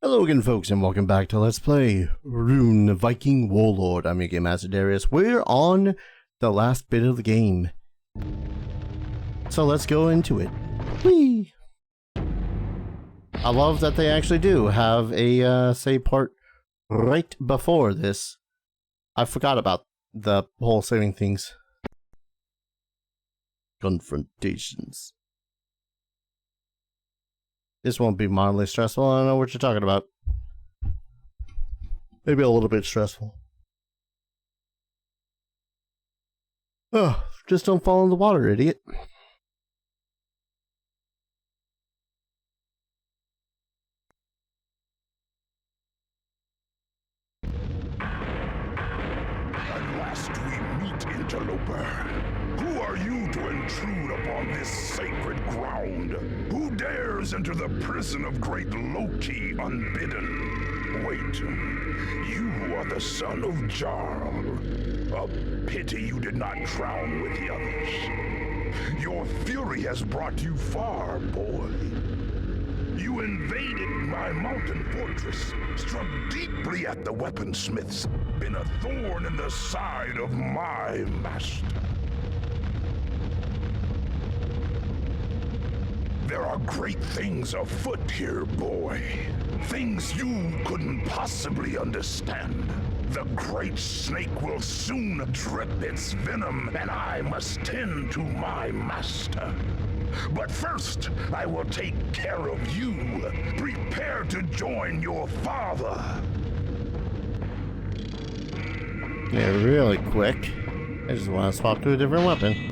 Hello again, folks, and welcome back to Let's Play Rune, Viking Warlord. I'm your Game Master Darius. We're on the last bit of the game, so let's go into it. Whee! I love that they actually do have a save part right before this. I forgot about the whole saving things. Confrontations. This won't be mildly stressful. I don't know what you're talking about. Maybe a little bit stressful. Oh, just don't fall in the water, idiot. At last we meet, interloper. Who are you to intrude upon this sacred ground? Who dares enter the prison of great Loki unbidden? Wait, you are the son of Jarl. A pity you did not drown with the others. Your fury has brought you far, boy. You invaded my mountain fortress, struck deeply at the weaponsmiths, been a thorn in the side of my master. There are great things afoot here, boy. Things you couldn't possibly understand. The great snake will soon drip its venom, and I must tend to my master. But first, I will take care of you. Prepare to join your father. Yeah, really quick. I just want to swap to a different weapon.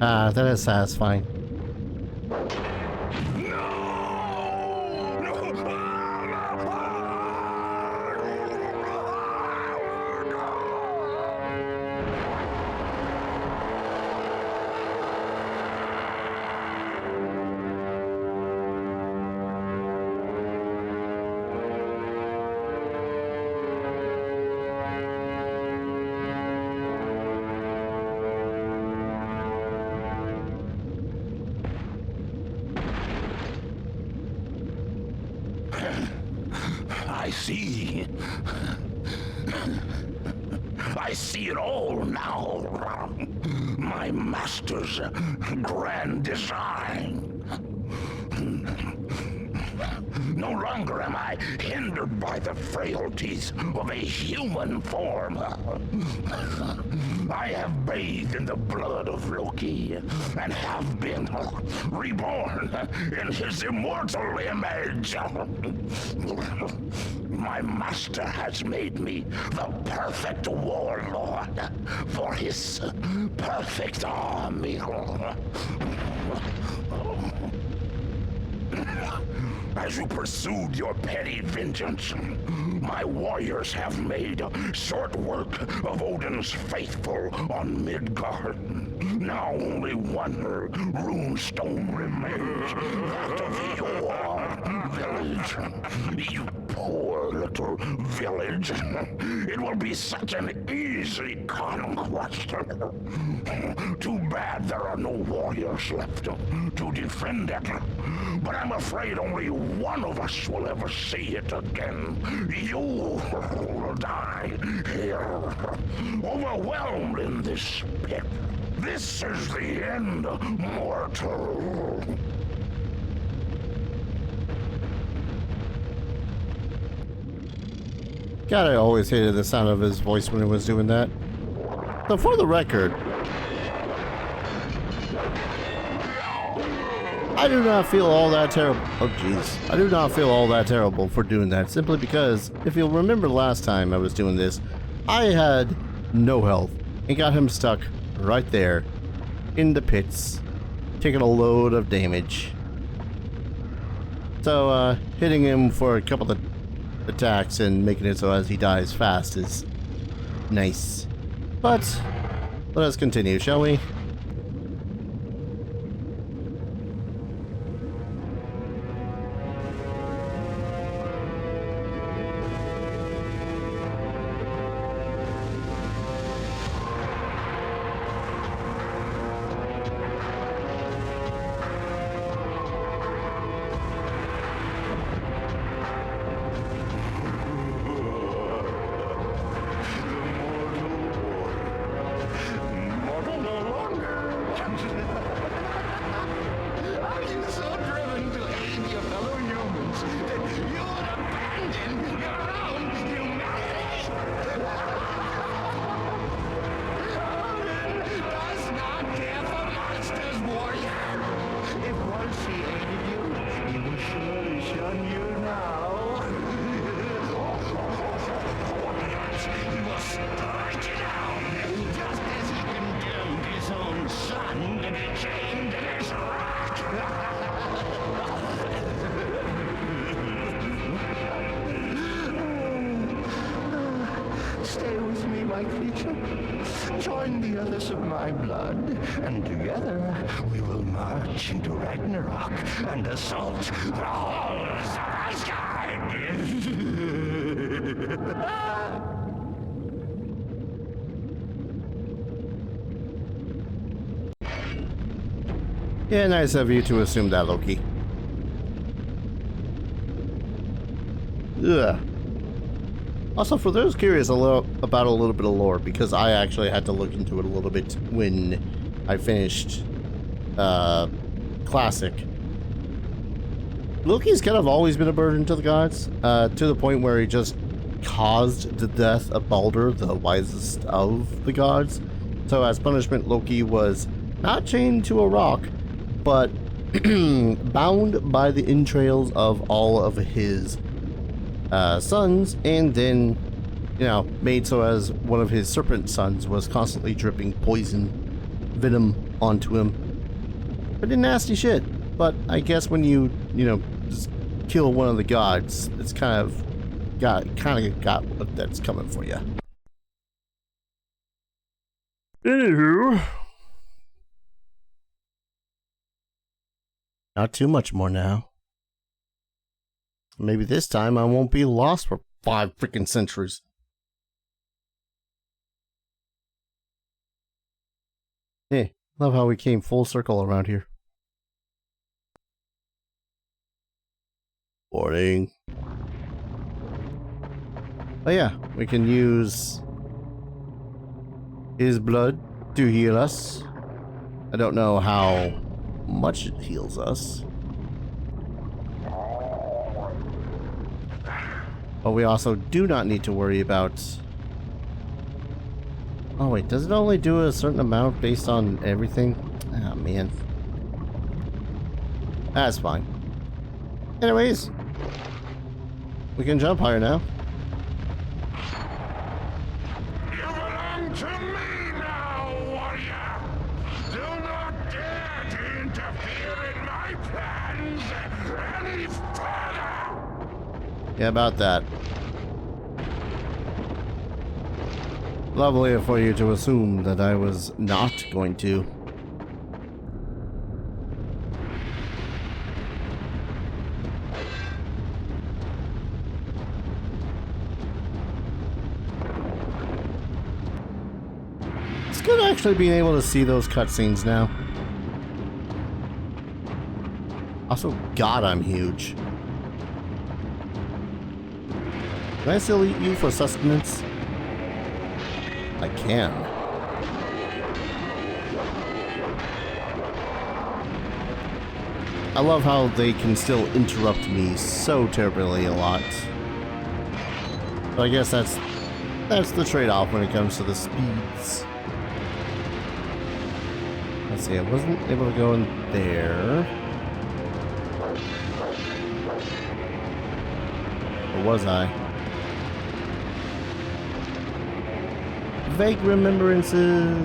Ah, that is satisfying. I see it all now. My master's grand design. No longer am I hindered by the frailties of a human form. I have bathed in the blood of Loki and have been reborn in his immortal image. My master has made me the perfect warlord for his perfect army. As you pursued your petty vengeance, my warriors have made short work of Odin's faithful on Midgard. Now only one runestone remains, that of your village. You poor little village. It will be such an easy conquest. Too bad there are no warriors left to defend it. But I'm afraid only one of us will ever see it again. You will die here, overwhelmed in this pit. This is the end, mortal. God, I always hated the sound of his voice when he was doing that. But for the record, I do not feel all that terrible. Oh, jeez. I do not feel all that terrible for doing that, simply because, if you'll remember last time I was doing this, I had no health and got him stuck right there in the pits, taking a load of damage. So, hitting him for a couple of attacks and making it so as he dies fast is nice. But, let us continue, shall we? Join the others of my blood, and together we will march into Ragnarok and assault the halls of Asgard! Yeah, nice of you to assume that, Loki. Ugh. Also, for those curious about a little bit of lore, because I actually had to look into it a little bit when I finished Classic. Loki's kind of always been a burden to the gods, to the point where he just caused the death of Baldur, the wisest of the gods. So as punishment, Loki was not chained to a rock, but bound by the entrails of all of his sons, and then, you know, made so as one of his serpent sons was constantly dripping poison venom onto him. Pretty nasty shit. But I guess when you know, just kill one of the gods, it's kind of got what that's coming for you. Anywho, not too much more now. Maybe this time I won't be lost for 5 freaking centuries. Hey, love how we came full circle around here. Boarding. Oh yeah, we can use his blood to heal us. I don't know how much it heals us. But we also do not need to worry about... Oh wait, does it only do a certain amount based on everything? Ah, man. That's fine. Anyways, we can jump higher now. You belong to me now, warrior! Do not dare to interfere in my plans any further! Yeah, about that. Lovely for you to assume that I was not going to. It's good actually being able to see those cutscenes now. Also, God, I'm huge. Can I still eat you for sustenance? I can. I love how they can still interrupt me so terribly a lot. But I guess that's the trade-off when it comes to the speeds. Let's see, I wasn't able to go in there. Or was I? Vague remembrances.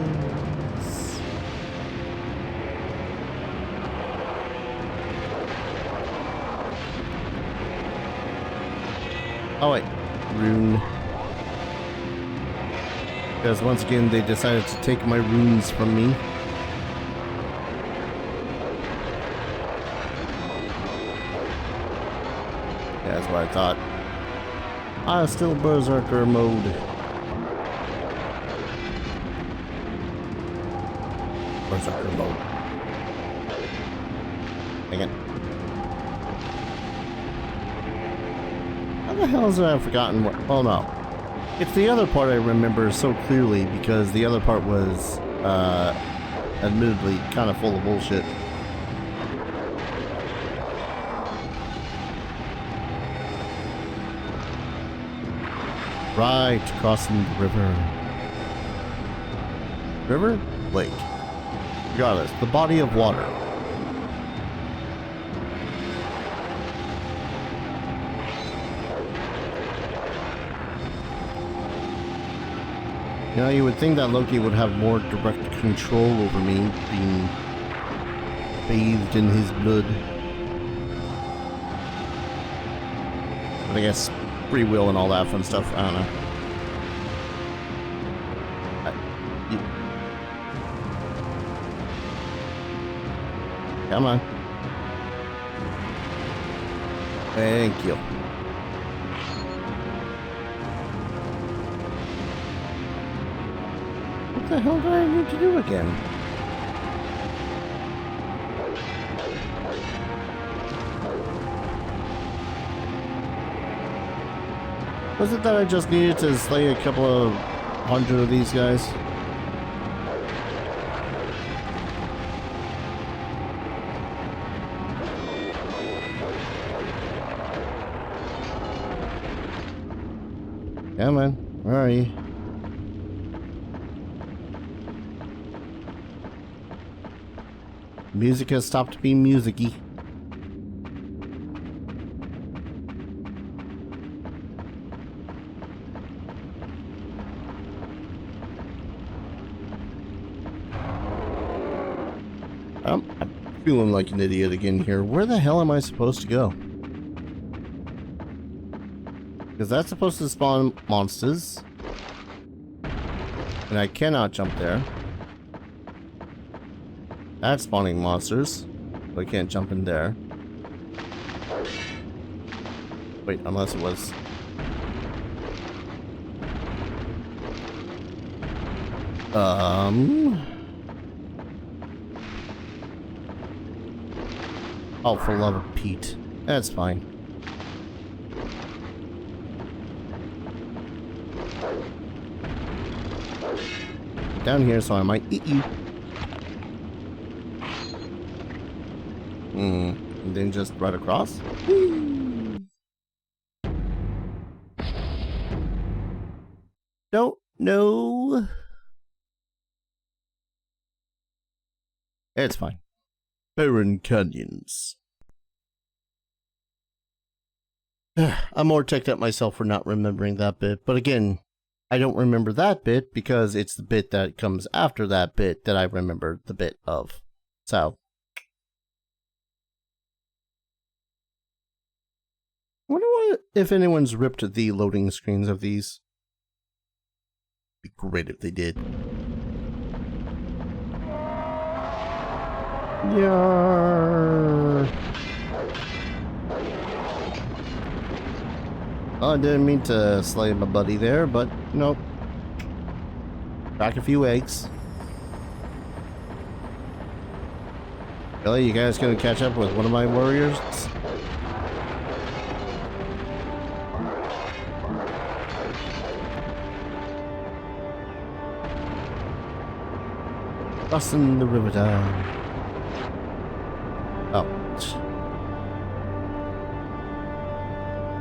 Oh wait, Rune. Because once again they decided to take my runes from me. Yeah, that's what I thought. Still Berserker mode. Berserker mode. Dang it. How the hell is it I've forgotten what... Oh no. It's the other part I remember so clearly because the other part was, admittedly kind of full of bullshit. Right, crossing the river. River? Lake. Regardless, the body of water. You know, you would think that Loki would have more direct control over me, being bathed in his blood. But I guess free will and all that fun stuff, I don't know. Come on. Thank you. What the hell do I need to do again? Was it that I just needed to slay a couple of hundred of these guys? Come on, where are you? Music has stopped being music-y. I'm feeling like an idiot again here. Where the hell am I supposed to go? Because that's supposed to spawn monsters. And I cannot jump there. That's spawning monsters. But I can't jump in there. Wait, unless it was... Oh, for love of Pete. That's fine. Down here, so I might eat you. And then just right across? Don't know. It's fine. Barren Canyons. I'm more ticked at myself for not remembering that bit, but again, I don't remember that bit because it's the bit that comes after that bit that I remember the bit of. So, I wonder if anyone's ripped the loading screens of these. It'd be great if they did. Yeah. I didn't mean to slay my buddy there, but nope. Crack a few eggs. Really, you guys gonna catch up with one of my warriors? Crossing the river down. Oh.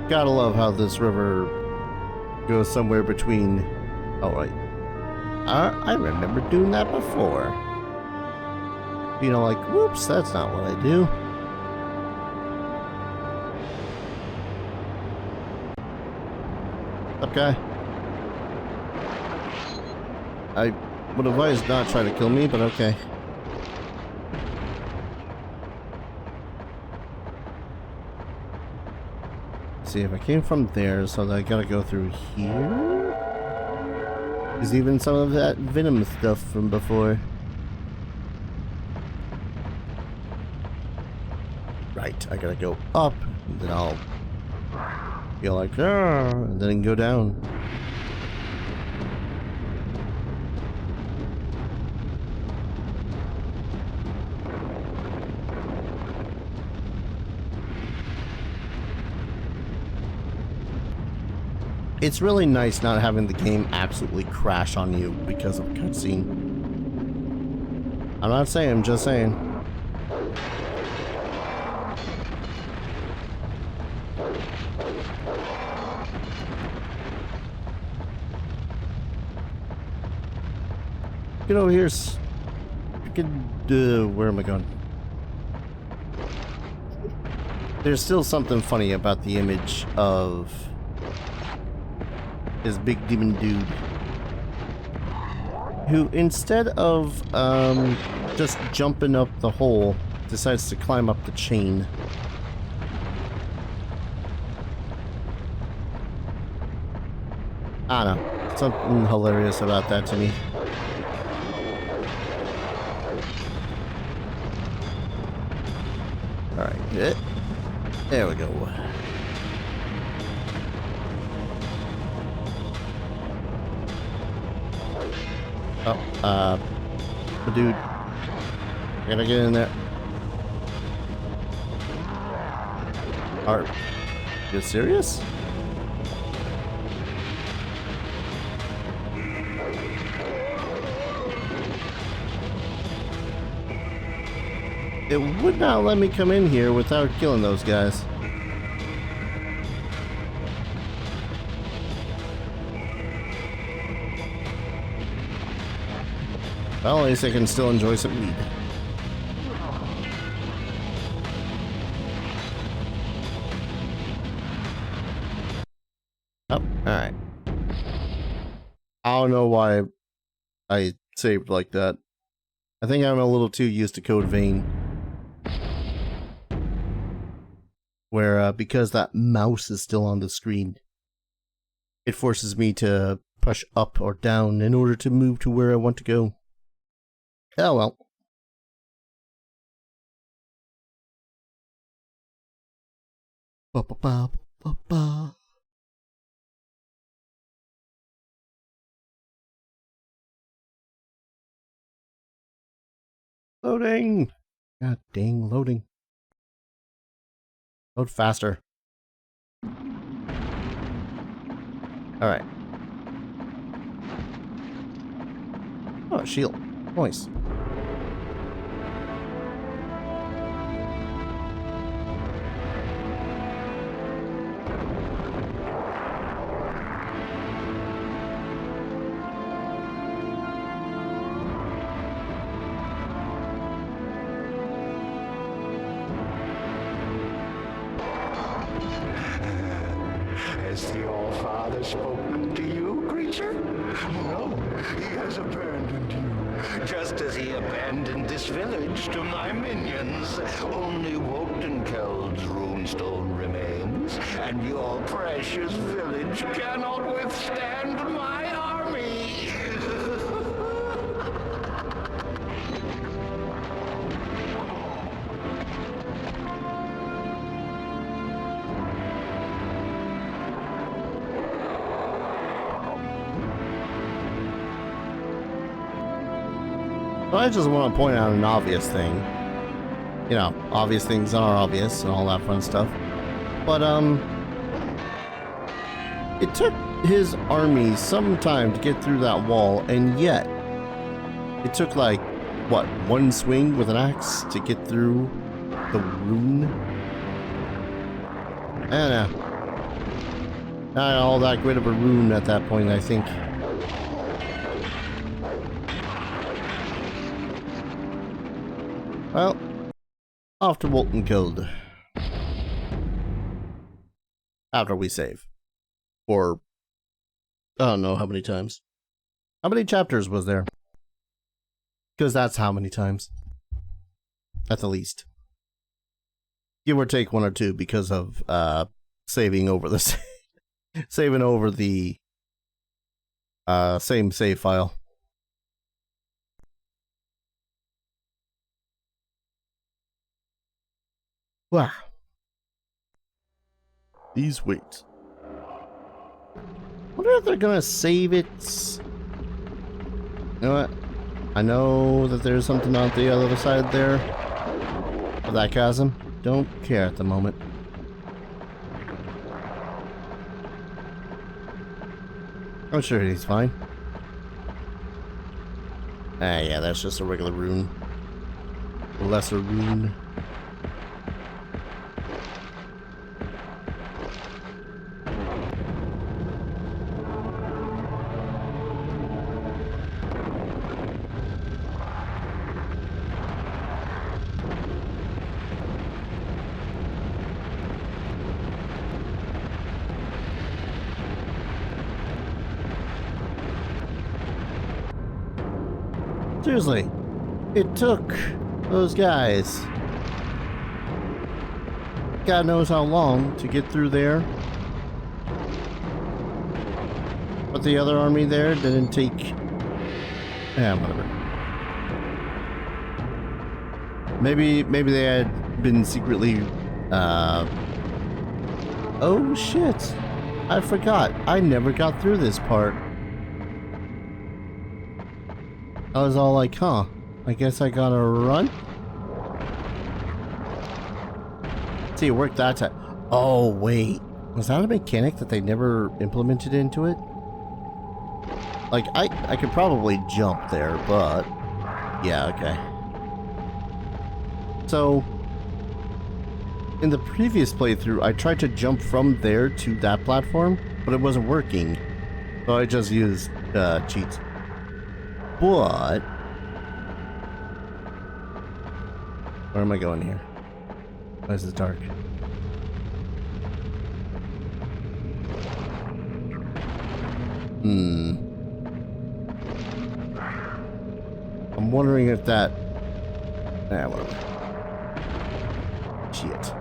Gotta love how this river goes somewhere between... Oh, right. I remember doing that before. You know, like, whoops, that's not what I do. What's up, guy? I would advise not try to kill me, but okay. See if I came from there, so I gotta go through here. Is even some of that venom stuff from before. Right, I gotta go up, and then I'll feel like, and then go down. It's really nice not having the game absolutely crash on you because of a cutscene. I'm not saying, I'm just saying. Get over here. Where am I going? There's still something funny about the image of this big demon dude who, instead of just jumping up the hole, decides to climb up the chain. I don't know, something hilarious about that to me. There we go. Oh, dude. Gotta get in there. Are you serious? It would not let me come in here without killing those guys. Well, at least I can still enjoy some weed. Oh, alright. I don't know why I saved like that. I think I'm a little too used to Code Vein. Where, because that mouse is still on the screen, it forces me to push up or down in order to move to where I want to go. Oh well. Ba ba ba ba ba. Loading! God dang, loading. Load faster. Alright. Oh, shield. Nice. Has the All-Father spoken to you, creature? No, he has abandoned you, just as he abandoned this village to my minions. Only Wotankeld's runestone remains, and your precious village cannot withstand my army. Well, I just want to point out an obvious thing. You know, obvious things are obvious and all that fun stuff. But, it took his army some time to get through that wall, and yet it took, like, what, one swing with an axe to get through the rune? I don't know. Not all that great of a rune at that point, I think. Well, off to Wotankild. After we save. Or, I don't know how many times. How many chapters was there? Because that's how many times. At the least. Give or take one or two because of, saving over the saving over the, same save file. Wow. These weights. Wonder if they're gonna save it. You know what? I know that there's something on the other side there of that chasm. Don't care at the moment. I'm sure he's fine. Ah, yeah, that's just a regular rune. A lesser rune. Seriously, it took those guys God knows how long to get through there. But the other army there didn't take... Yeah, whatever. Maybe they had been secretly Oh shit! I forgot. I never got through this part. I was all like, huh, I guess I gotta run? See, it worked that time. Oh, wait. Was that a mechanic that they never implemented into it? Like, I could probably jump there, but... yeah, okay. So... in the previous playthrough, I tried to jump from there to that platform, but it wasn't working. So I just used cheats. But... where am I going here? Why is it dark? I'm wondering if that... nah, whatever. Shit.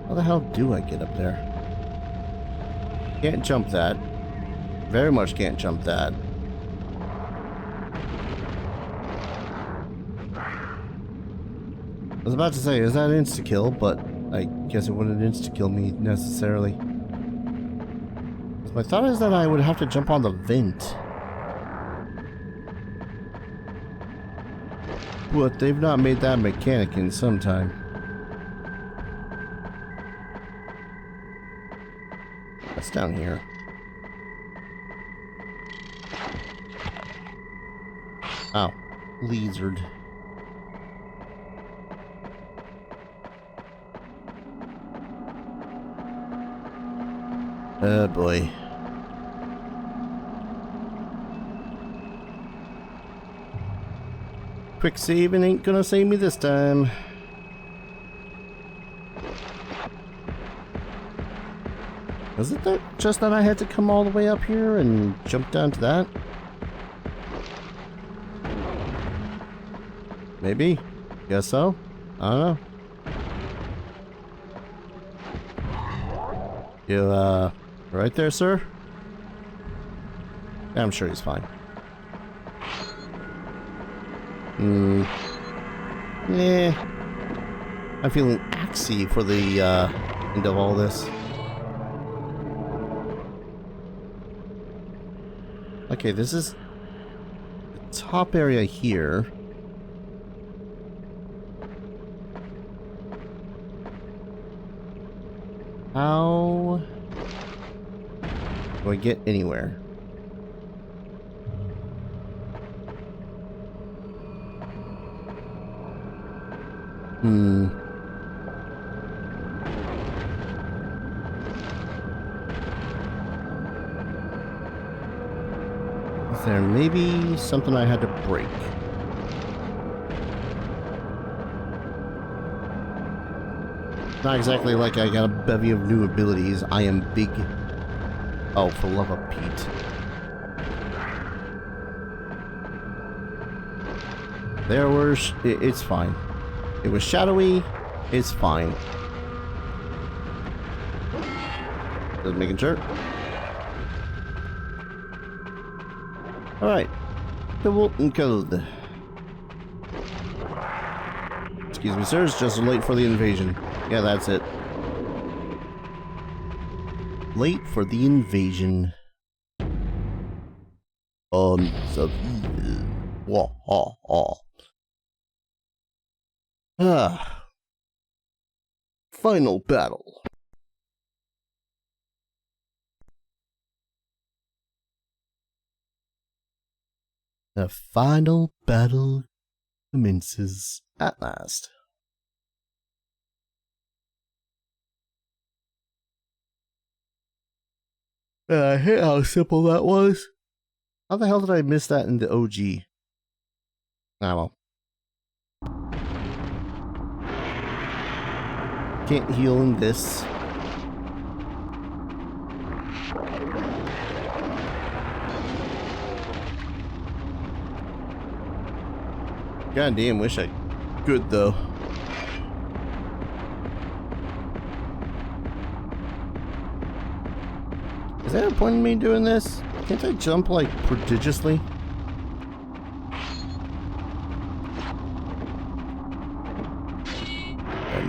How the hell do I get up there? Can't jump that. Very much can't jump that. I was about to say, is that insta-kill? But I guess it wouldn't insta-kill me necessarily. My thought is that I would have to jump on the vent. But they've not made that mechanic in some time. That's down here. Ow. Lizard. Oh boy. Quick saving ain't gonna save me this time. Was it that just that I had to come all the way up here and jump down to that? Maybe. Guess so. I don't know. You, right there, sir? Yeah, I'm sure he's fine. Yeah. I'm feeling axy for the, end of all this. Okay, this is the top area here. How do I get anywhere? Is there maybe something I had to break? Not exactly like I got a bevy of new abilities. I am big. Oh, for love of Pete. There were... it's fine. It was shadowy. It's fine. Just making sure. Alright. The Wolton Code. Excuse me, sir. It's just late for the invasion. Yeah, that's it. Late for the invasion. So... wah, ah, ah. Ah. Final battle. The final battle commences at last. I hate how simple that was. How the hell did I miss that in the OG? Ah, well. Can't heal in this. God damn, wish I could though. Is there a point in me doing this? Can't I jump like prodigiously?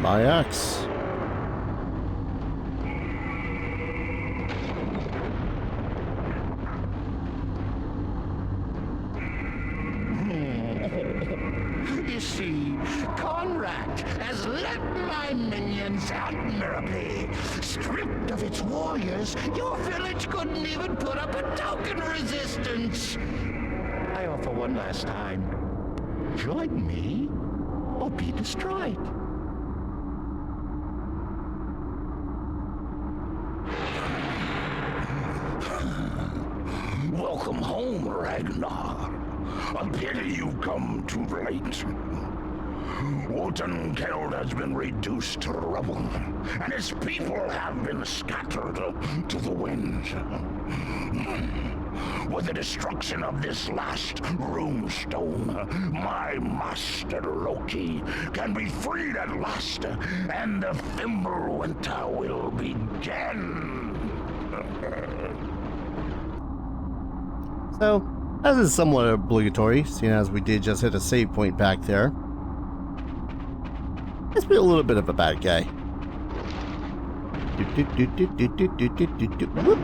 my axe. You see, Conrack has let my minions admirably. Stripped of its warriors, your village couldn't even put up a token resistance. I offer one last time. Join me, or be destroyed. Welcome home, Ragnar. A pity you come too late. Wotankeld has been reduced to rubble, and its people have been scattered to the winds. With the destruction of this last rune stone, my master Loki can be freed at last, and the Fimbulwinter will begin. So, as is somewhat obligatory, seeing as we did just hit a save point back there, let's be a little bit of a bad guy. Whoop.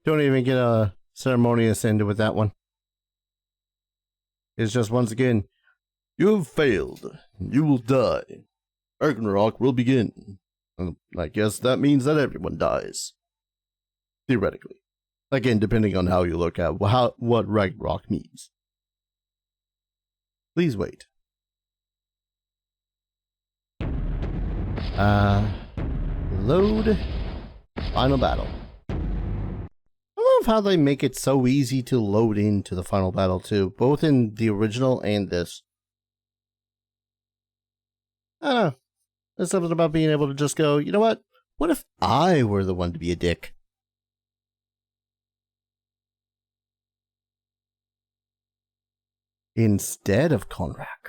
Don't even get a ceremonious end with that one. It's just once again, you have failed. You will die. Ragnarok will begin. I guess that means that everyone dies. Theoretically. Again, depending on how you look at what Ragnarok means. Please wait. Load. Final battle. I love how they make it so easy to load into the final battle too, both in the original and this. I don't know. There's something about being able to just go, you know what? What if I were the one to be a dick? Instead of Conrack.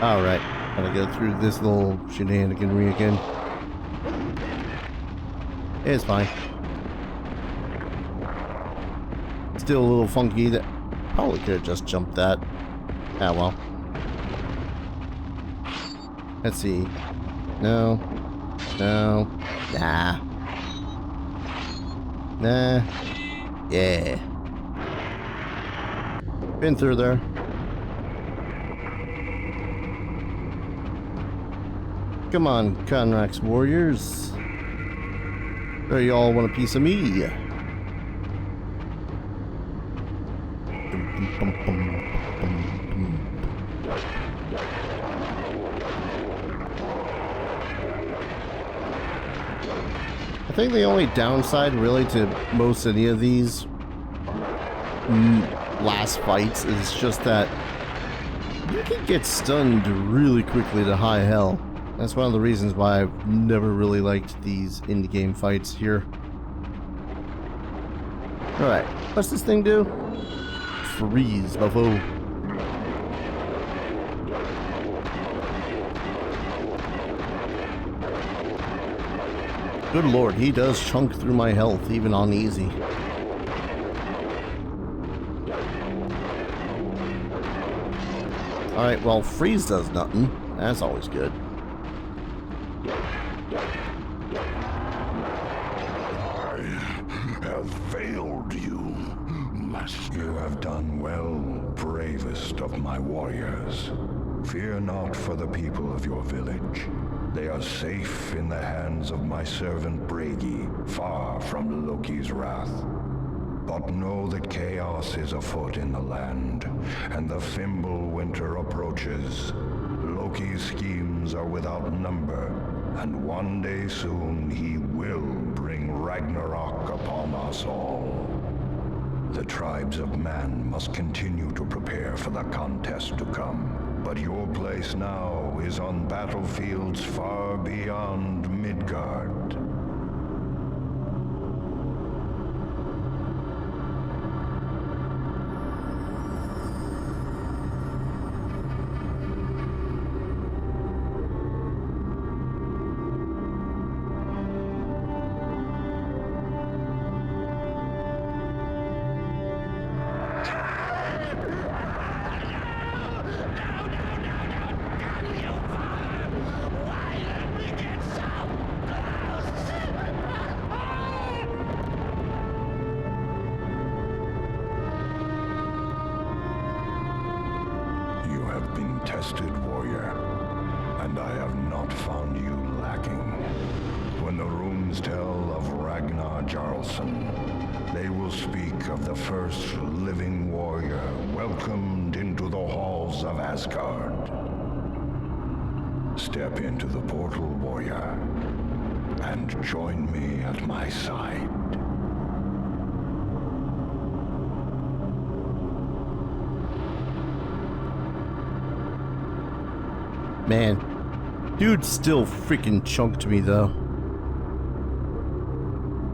Alright. Gotta go through this little shenaniganry again. It's fine. Still a little funky. That probably could have just jumped that. Ah well. Let's see. No. No. Nah. Nah. Yeah. Been through there. Come on, Conrack's warriors. Or y'all want a piece of me? I think the only downside really to most any of these last fights is just that you can get stunned really quickly to high hell. That's one of the reasons why I've never really liked these indie-game fights here. Alright, what's this thing do? Freeze, buffo. Good lord, he does chunk through my health, even on easy. Alright, well, freeze does nothing. That's always good. You have done well, bravest of my warriors. Fear not for the people of your village. They are safe in the hands of my servant Bragi, far from Loki's wrath. But know that chaos is afoot in the land, and the Fimbulwinter approaches. Loki's schemes are without number, and one day soon he will bring Ragnarok upon us all. The tribes of man must continue to prepare for the contest to come, but your place now is on battlefields far beyond Midgard. Tested warrior, and I have not found you lacking. When the runes tell of Ragnar Jarlsson, they will speak of the first living warrior welcomed into the halls of Asgard. Step into the portal, warrior, and join me at my side. Man, dude still freaking chunked me though.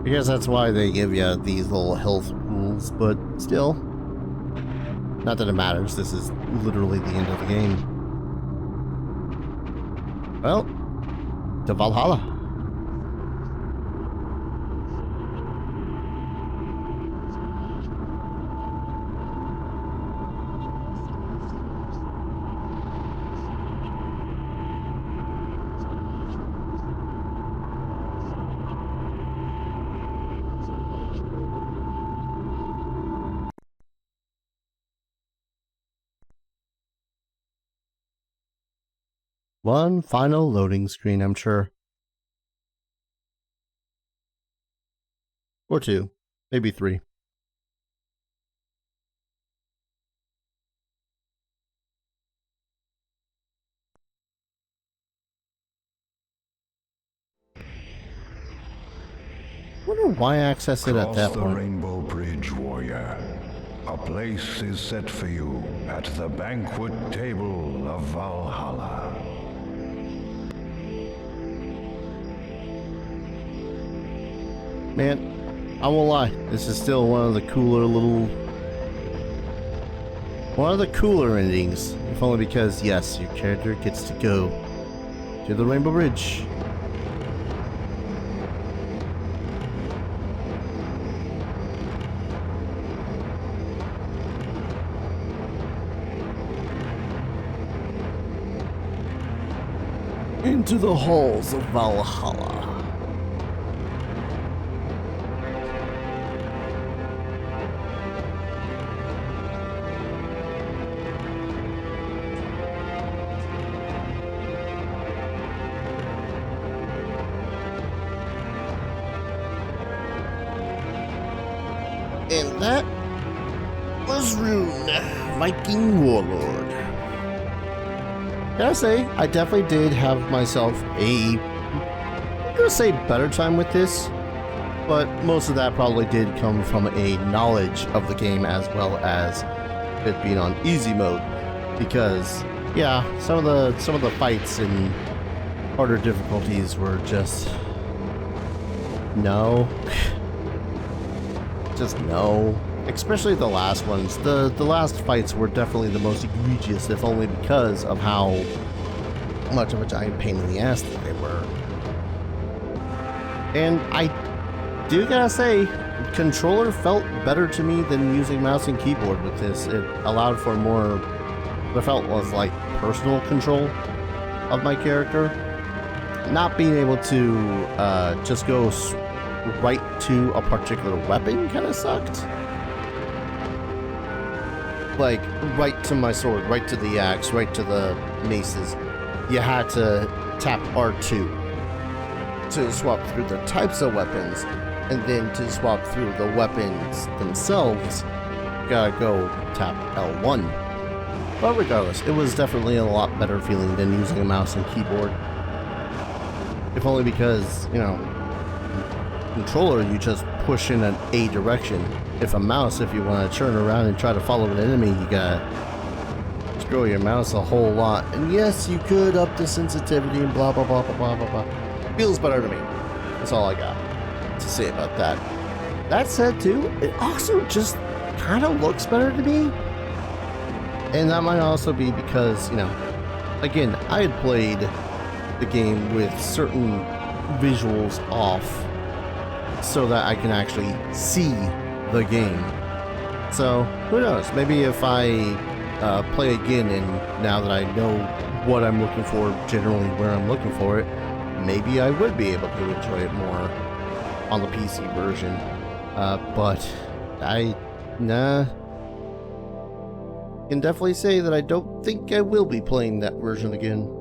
I guess that's why they give you these little health rules, but still. Not that it matters, this is literally the end of the game. Well, to Valhalla. One final loading screen, I'm sure. Or two. Maybe three. Wonder why I access it at that Cross the point. Rainbow Bridge, warrior. A place is set for you at the banquet table of Valhalla. Man, I won't lie, this is still one of the cooler endings. If only because, yes, your character gets to go to the Rainbow Bridge. Into the halls of Valhalla. And that was Rune, Viking Warlord. Gotta say, I definitely did have myself I'm gonna say better time with this, but most of that probably did come from a knowledge of the game as well as it being on easy mode. Because, yeah, some of the fights and harder difficulties were just no. Just no. Especially the last ones. The last fights were definitely the most egregious, if only because of how much of a giant pain in the ass that they were. And I do gotta say, controller felt better to me than using mouse and keyboard with this. It allowed for more, what felt was like personal control of my character. Not being able to just go right to a particular weapon kind of sucked. Like, right to my sword, right to the axe, right to the maces. You had to tap R2 to swap through the types of weapons, and then to swap through the weapons themselves, you gotta go tap L1. But regardless, it was definitely a lot better feeling than using a mouse and keyboard. if only because, you know, controller, you just push in a direction. If a mouse, if you want to turn around and try to follow an enemy, you gotta scroll your mouse a whole lot. And yes, you could up the sensitivity and blah blah blah blah blah blah blah. Feels better to me. That's all I got to say about that. That said, too, it also just kind of looks better to me. And that might also be because, you know, again, I had played the game with certain visuals off so that I can actually see the game. So, who knows? Maybe if I play again and now that I know what I'm looking for, generally where I'm looking for it, maybe I would be able to enjoy it more on the PC version. But I can definitely say that I don't think I will be playing that version again.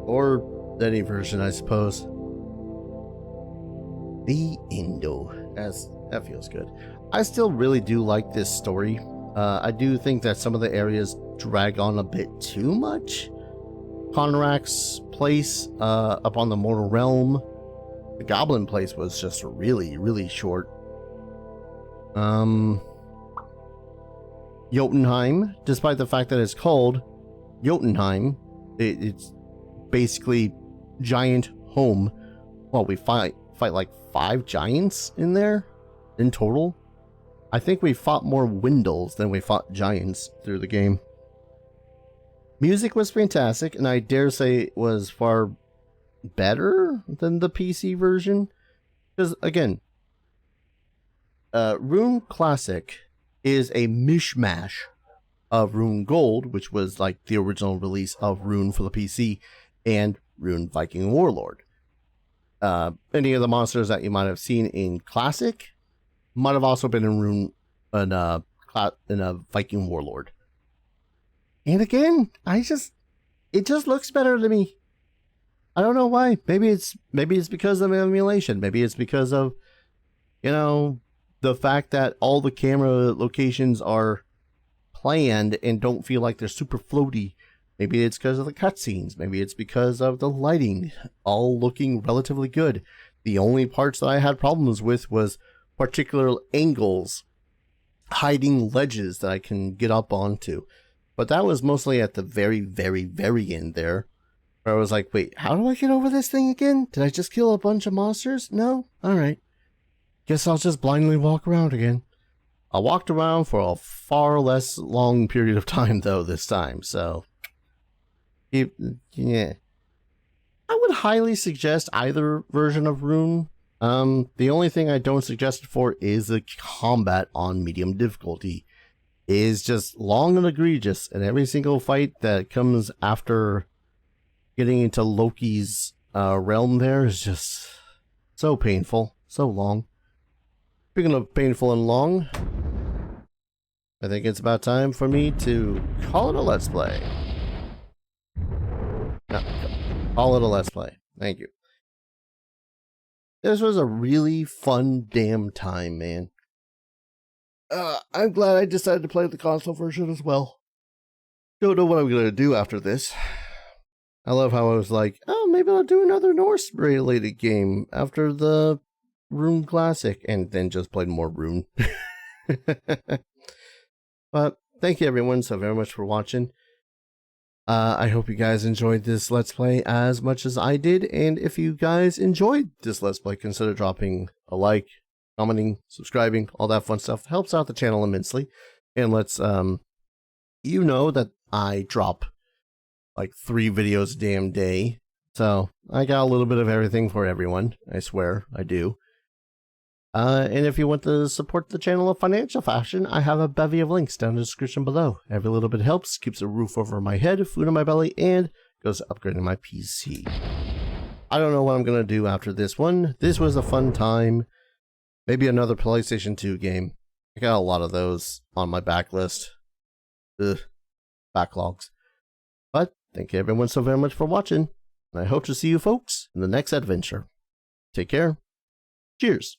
Or any version, I suppose. The Indo. That feels good. I still really do like this story. I do think that some of the areas drag on a bit too much. Conrack's place up on the Mortal Realm. The Goblin place was just really, really short. Jotunheim, despite the fact that it's called Jotunheim, it's basically giant home. Well, we fight like 5 giants in there in total. I think we fought more Windles than we fought giants through the game. Music was fantastic, and I dare say it was far better than the PC version. Because, again, Rune Classic is a mishmash of Rune Gold, which was like the original release of Rune for the PC, and Rune Viking Warlord. Any of the monsters that you might have seen in Classic might have also been in Rune in a Viking Warlord. And again, it just looks better to me. I don't know why. Maybe it's because of emulation. Maybe it's because of, you know, the fact that all the camera locations are planned and don't feel like they're super floaty. Maybe it's because of the cutscenes. Maybe it's because of the lighting, all looking relatively good. The only parts that I had problems with was particular angles, hiding ledges that I can get up onto. But that was mostly at the very, very, very end there, where I was like, wait, how do I get over this thing again? Did I just kill a bunch of monsters? No? Alright. Guess I'll just blindly walk around again. I walked around for a far less long period of time, though, this time, so... yeah. I would highly suggest either version of Rune. The only thing I don't suggest it for is the combat on medium difficulty. It is just long and egregious, and every single fight that comes after getting into Loki's realm there is just so painful, so long. Speaking of painful and long, I think it's about time for me to call it a Let's Play. No, call it a Let's Play. Thank you. This was a really fun damn time, man. I'm glad I decided to play the console version as well. Don't know what I'm going to do after this. I love how I was like, oh, maybe I'll do another Norse-related game after the Rune Classic, and then just played more Rune. But thank you everyone so very much for watching. I hope you guys enjoyed this Let's Play as much as I did, and if you guys enjoyed this Let's Play, consider dropping a like, commenting, subscribing, all that fun stuff. Helps out the channel immensely, and lets you know that I drop like 3 videos a damn day, so I got a little bit of everything for everyone. I swear I do. And if you want to support the channel in a financial fashion, I have a bevy of links down in the description below. Every little bit helps, keeps a roof over my head, food on my belly, and goes to upgrading my PC. I don't know what I'm going to do after this one. This was a fun time. Maybe another PlayStation 2 game. I got a lot of those on my backlist. Backlogs. But thank you everyone so very much for watching, and I hope to see you folks in the next adventure. Take care. Cheers.